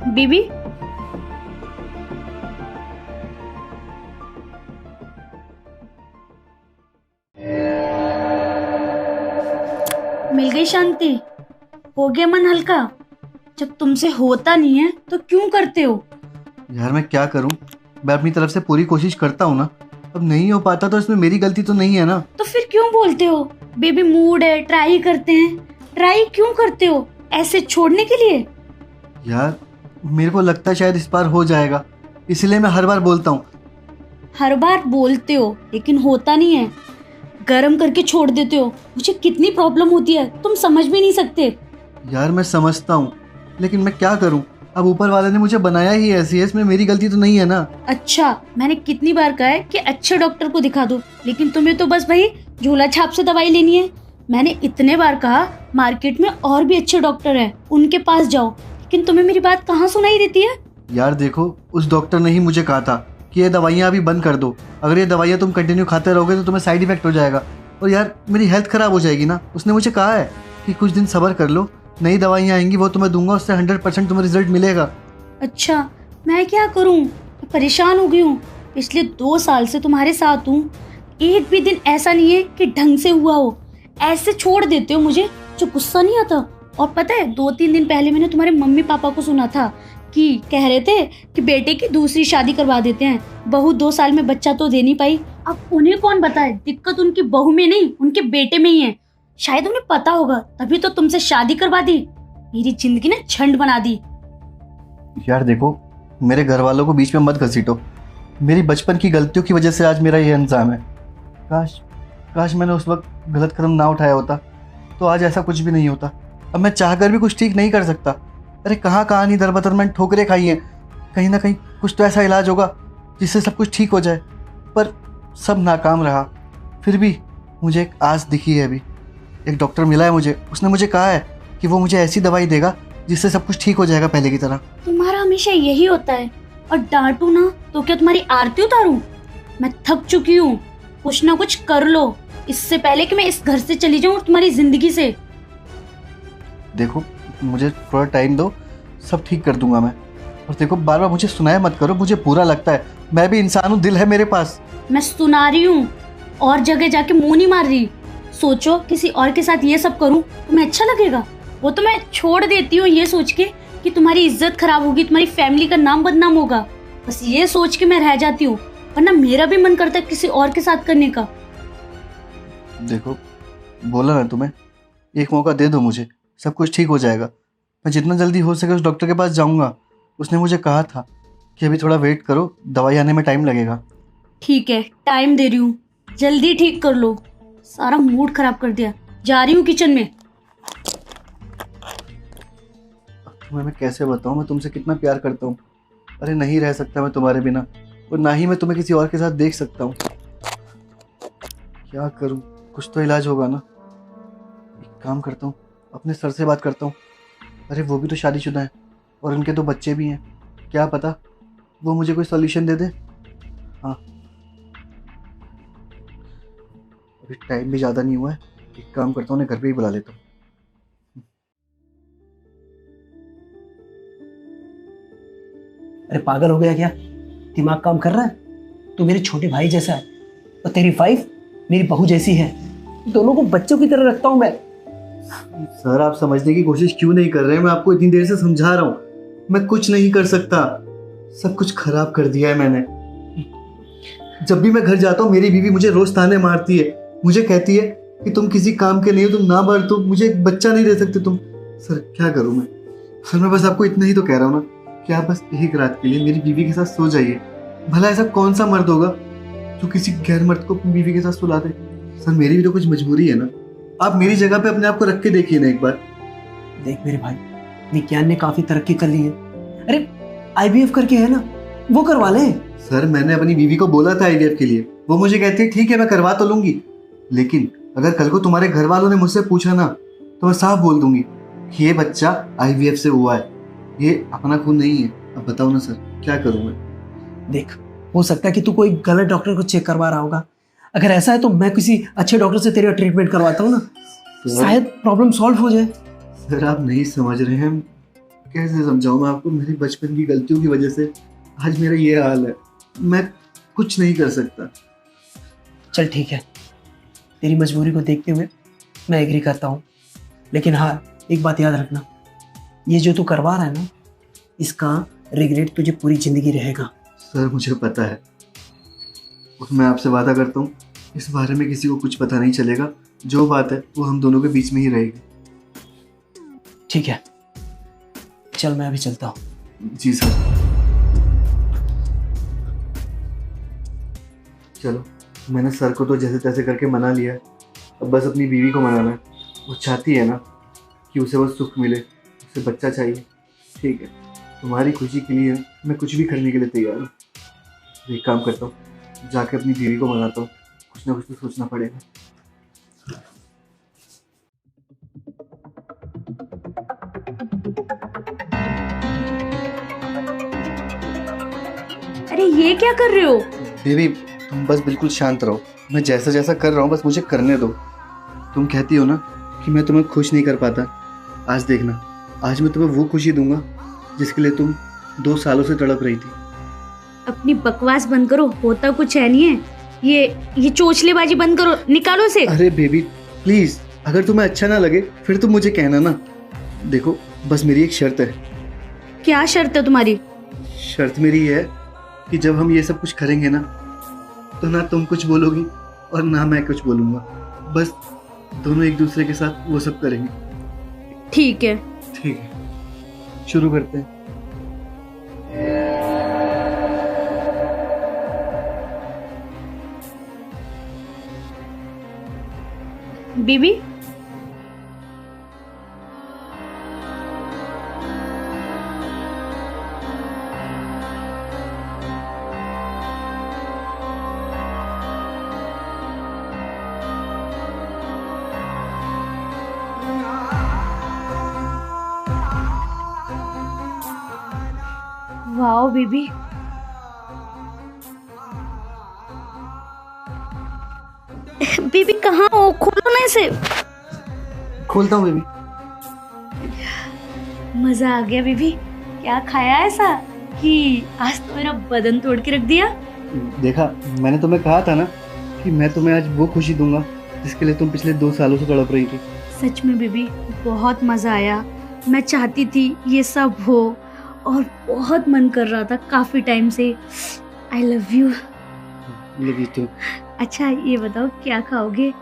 बीबी, मिल गई शांति? हो गया मन हल्का? जब तुमसे होता नहीं है तो क्यों करते हो? यार मैं क्या करूं, मैं अपनी तरफ से पूरी कोशिश करता हूं ना। अब नहीं हो पाता तो इसमें मेरी गलती तो नहीं है ना। तो फिर क्यों बोलते हो बेबी मूड है ट्राई करते हैं? ट्राई क्यों करते हो? ऐसे छोड़ने के लिए? यार मेरे को लगता है शायद इस बार हो जाएगा, इसलिए मैं हर बार बोलता हूँ। हर बार बोलते हो लेकिन होता नहीं है। गरम करके छोड़ देते हो। मुझे कितनी प्रॉब्लम होती है तुम समझ भी नहीं सकते। यार मैं समझता हूँ, लेकिन मैं क्या करूँ। अब ऊपर वाले ने मुझे बनाया ही ऐसी है, इसमें मेरी गलती तो नहीं है ना। अच्छा, मैंने कितनी बार कहा है कि अच्छे डॉक्टर को दिखा दो, लेकिन तुम्हें तो बस भाई झोला छाप से दवाई लेनी है। मैंने इतने बार कहा मार्केट में और भी अच्छे डॉक्टर हैं, उनके पास जाओ, लेकिन तुम्हें मेरी बात कहाँ सुनाई देती है? यार देखो, उस डॉक्टर ने ही मुझे कहा था कि ये दवाइयाँ अभी बंद कर दो। अगर ये दवाइयाँ तुम कंटिन्यू खाते रहोगे तो तुम्हें साइड इफेक्ट हो जाएगा और यार मेरी हेल्थ खराब हो जाएगी ना। उसने मुझे कहा है कि कुछ दिन सब्र कर लो, नई दवाइयाँ आएंगी वो तुम्हें दूंगा, उससे 100% तुम्हें रिजल्ट मिलेगा। अच्छा, मैं क्या करूं? मैं परेशान हो गई हूँ। पिछले 2 साल से तुम्हारे साथ हूँ, एक भी दिन ऐसा नहीं है कि ढंग से हुआ हो। ऐसे छोड़ देते हो मुझे, जो गुस्सा नहीं आता। और पता है 2-3 दिन पहले मैंने तुम्हारे मम्मी पापा को सुना था कि कह रहे थे कि बेटे की दूसरी शादी करवा देते हैं। बहू 2 साल में बच्चा तो दे नहीं पाई। अब उन्हें कौन बताए, दिक्कत उनकी बहू में नहीं उनके बेटे में ही है। शायद उन्हें पता होगा, तभी तो तुमसे शादी करवा दी। मेरी जिंदगी ने झंड बना दी। यार देखो, मेरे घर वालों को बीच में मत घसीटो। मेरी बचपन की गलतियों की वजह से आज मेरा ये अंजाम है। काश काश मैंने उस वक्त गलत कदम ना उठाया होता तो आज ऐसा कुछ भी नहीं होता। अब मैं चाहकर भी कुछ ठीक नहीं कर सकता। अरे कहाँ कहाँ नहीं दर-बदर मैंने ठोकरें खाई हैं। कहीं ना कहीं कुछ तो ऐसा इलाज होगा जिससे सब कुछ ठीक हो जाए, पर सब नाकाम रहा। फिर भी मुझे एक आस दिखी है अभी। एक डॉक्टर मिला है मुझे, उसने मुझे कहा है कि वो मुझे ऐसी दवाई देगा जिससे सब कुछ ठीक हो जाएगा पहले की तरह। तुम्हारा हमेशा यही होता है। और डांटू ना तो क्या तुम्हारी आरती उतारूं? मैं थक चुकी हूँ, कुछ ना कुछ कर लो इससे पहले कि मैं इस घर से चली जाऊं तुम्हारी जिंदगी से। देखो मुझे थोड़ा टाइम दो, सब ठीक कर दूंगा मैं। और देखो बार बार मुझे सुनाया मत करो, मुझे बुरा लगता है। मैं भी इंसान हूँ, दिल है मेरे पास। मैं सुना रही हूँ और जगह जाके मुंह नहीं मार रही। सोचो किसी और के साथ ये सब करूं तुम्हें अच्छा लगेगा? वो तो मैं छोड़ देती हूँ ये सोच के कि तुम्हारी इज्जत खराब होगी, तुम्हारी फैमिली का नाम बदनाम होगा। बस ये सोच के मैं रह जाती हूँ, वरना मेरा भी मन करता है किसी और के साथ करने का। देखो बोला ना तुम्हें, एक मौका दे दो मुझे, सब कुछ ठीक हो जाएगा। मैं जितना जल्दी हो सके उस डॉक्टर के पास जाऊंगा। उसने मुझे कहा था कि अभी थोड़ा वेट करो, दवाई आने में टाइम लगेगा। ठीक है, टाइम दे रही हूँ, जल्दी ठीक कर लो। सारा मूड खराब कर दिया। जा रही हूँ किचन में। तुम्हें मैं कैसे बताऊं मैं तुमसे कितना प्यार करता हूँ। अरे नहीं रह सकता मैं तुम्हारे बिना, और ना ही मैं तुम्हें किसी और के साथ देख सकता हूँ। क्या करूँ, कुछ तो इलाज होगा ना। एक काम करता हूँ, अपने सर से बात करता हूँ। अरे वो भी तो शादीशुदा है और उनके 2 बच्चे भी हैं। क्या पता वो मुझे कोई सॉल्यूशन दे दे। हाँ, अभी टाइम भी ज़्यादा नहीं हुआ है। एक काम करता हूँ, उन्हें घर पे ही बुला लेता हूँ। अरे पागल हो गया क्या? दिमाग काम कर रहा है? तू मेरे छोटे भाई जैसा है और तेरी वाइफ मेरी बहू जैसी है। दोनों को बच्चों की तरह रखता हूं मैं। सर आप समझने की कोशिश क्यों नहीं कर रहे हैं? मैं आपको इतनी देर से समझा रहा हूँ। मैं कुछ नहीं कर सकता, सब कुछ खराब कर दिया है मैंने। जब भी मैं घर जाता हूँ मेरी बीवी मुझे रोज ताने मारती है। मुझे कहती है कि तुम किसी काम के नहीं हो, तुम ना बढ़, तुम मुझे एक बच्चा नहीं दे सकते तुम। सर क्या करूँ मैं? सर मैं बस आपको इतना ही तो कह रहा हूँ ना कि आप बस एक रात के लिए मेरी बीवी के साथ सो जाइए। भला ऐसा कौन सा मर्द होगा जो किसी गैर मर्द को अपनी बीवी के साथ सुला दे? सर मेरी भी तो कुछ मजबूरी है ना। आप मेरी जगह पे अपने आप को रख के देखिए ना एक बार। देख मेरे भाई, विज्ञान ने काफी तरक्की कर ली है। अरे आईवीएफ करके है ना, वो करवा ले। सर मैंने अपनी बीवी को बोला था आईवीएफ के लिए, वो मुझे कहती है ठीक है मैं करवा तो लूंगी, लेकिन अगर कल को तुम्हारे घर वालों ने मुझसे पूछा ना तो मैं साफ बोल दूंगी कि ये बच्चा आईवीएफ से हुआ है, ये अपना खून नहीं है। अब बताओ ना सर क्या करूं मैं? देख, हो सकता है कि तू कोई गलत डॉक्टर को चेक करवा रहा होगा। अगर ऐसा है तो मैं किसी अच्छे डॉक्टर से तेरा ट्रीटमेंट करवाता हूँ ना, शायद प्रॉब्लम सॉल्व हो जाए। सर आप नहीं समझ रहे हैं, कैसे समझाऊं मैं आपको, मेरी बचपन की गलतियों की वजह से आज मेरा ये हाल है। मैं कुछ नहीं कर सकता। चल ठीक है, तेरी मजबूरी को देखते हुए मैं एग्री करता हूँ, लेकिन हाँ एक बात याद रखना, ये जो तू करवा रहा है ना, इसका रिग्रेट तुझे पूरी जिंदगी रहेगा। सर मुझे पता है, और मैं आपसे वादा करता हूँ इस बारे में किसी को कुछ पता नहीं चलेगा। जो बात है वो हम दोनों के बीच में ही रहेगी। ठीक है, चल मैं अभी चलता हूँ। जी सर। चलो, मैंने सर को तो जैसे तैसे करके मना लिया है, अब बस अपनी बीवी को मनाना है। वो चाहती है ना कि उसे बस सुख मिले, उसे बच्चा चाहिए। ठीक है, तुम्हारी खुशी के लिए मैं कुछ भी करने के लिए तैयार हूँ। एक काम करता हूँ, जाके अपनी बीवी को मनाता हूँ। कुछ ना कुछ तो सोचना पड़ेगा। अरे ये क्या कर रहे हो? बेबी तुम बस बिल्कुल शांत रहो, मैं जैसा जैसा कर रहा हूँ बस मुझे करने दो। तुम कहती हो ना कि मैं तुम्हें खुश नहीं कर पाता, आज देखना, आज मैं तुम्हें वो खुशी दूंगा जिसके लिए तुम 2 सालों से तड़प रही थी। अपनी बकवास बंद करो, होता कुछ है नहीं है। ये चोचलेबाजी बंद करो, निकालो से। अरे बेबी प्लीज, अगर तुम्हें अच्छा ना लगे फिर तुम मुझे कहना ना। देखो बस मेरी एक शर्त है। क्या शर्त है तुम्हारी? शर्त मेरी है कि जब हम ये सब कुछ करेंगे ना, तो ना तुम कुछ बोलोगी और ना मैं कुछ बोलूँगा। बस दोनों एक दूसरे के साथ वो सब करेंगे। ठीक है। ठीक है, शुरू करते हैं। बीबी, वाओ बीबी, बीबी कहाँ हो? खोलो ना इसे। खोलता हूँ बेबी। मजा आ गया बीबी। क्या खाया ऐसा कि आज तो मेरा बदन तोड़ के रख दिया? देखा, मैंने तुम्हें कहा था ना कि मैं तुम्हें आज वो खुशी दूंगा जिसके लिए तुम पिछले 2 सालों से तड़प रही थी। सच में बीबी बहुत मजा आया। मैं चाहती थी ये सब हो और बहुत मन कर रहा था काफी टाइम से। I love you. Love you too. अच्छा ये बताओ क्या खाओगे?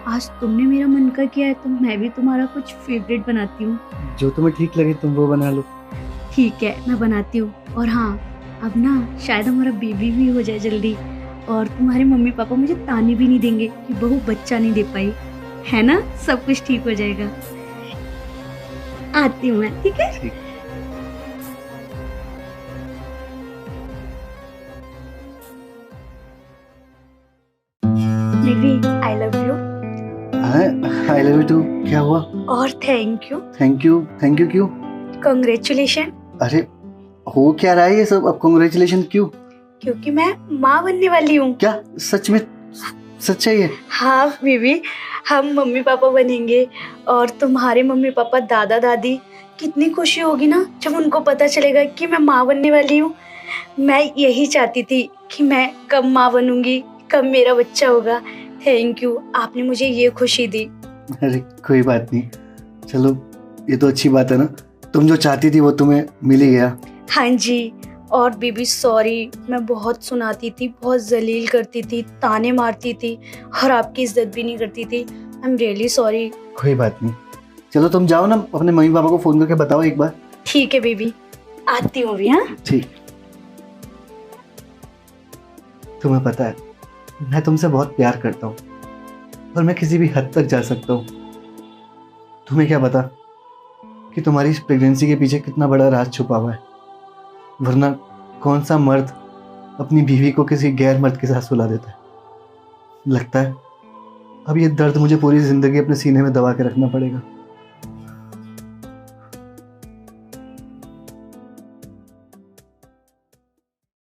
आज तुमने मेरा मन का किया है तो मैं भी तुम्हारा कुछ फेवरेट बनाती हूँ। जो तुम्हें ठीक लगे तुम वो बना लो। ठीक है, मैं बनाती हूँ। और हाँ, अब ना शायद हमारा बेबी भी हो जाए जल्दी, और तुम्हारे मम्मी पापा मुझे ताने भी नहीं देंगे कि बहू बच्चा नहीं दे पाई, है ना? सब कुछ ठीक हो जाएगा। आती हूँ मैं, ठीक है? ठीक। Baby I love you. I love you too. क्या हुआ? और thank you. Thank you? Thank you क्यों? कांग्रेचुलेशन। अरे हो क्या रहा है ये सब? अब कांग्रेचुलेशन क्यों? क्योंकि मैं माँ बनने वाली हूँ। क्या सच में? सच है ये? हाँ बेबी, हम मम्मी पापा बनेंगे और तुम्हारे मम्मी पापा दादा दादी। कितनी खुशी होगी ना जब उनको पता चलेगा कि मैं माँ बनने वाली हूँ। मैं यही चाहती थी कि मैं कब माँ बनूंगी, कब मेरा बच्चा होगा। थैंक यू, आपने मुझे ये खुशी दी। अरे कोई बात नहीं, चलो ये तो अच्छी बात है ना, तुम जो चाहती थी वो तुम्हें मिल ही गया। हाँ जी। और बेबी सॉरी, मैं बहुत सुनाती थी, बहुत जलील करती थी, ताने मारती थी और आपकी इज्जत भी नहीं करती थी। I am really sorry. कोई बात नहीं, चलो तुम जाओ ना, अपने मम्मी पापा को फोन करके बताओ एक बार। ठीक है बेबी, आती हूँ अभी। हाँ ठीक। तुम्हें पता है मैं तुमसे बहुत प्यार करता हूँ और मैं किसी भी हद तक जा सकता हूँ। तुम्हें क्या पता कि तुम्हारी इस प्रेगनेंसी के पीछे कितना बड़ा राज छुपा हुआ है, वरना कौन सा मर्द अपनी बीवी को किसी गैर मर्द के साथ सुला देता है। लगता है अब ये दर्द मुझे पूरी जिंदगी अपने सीने में दबा के रखना पड़ेगा।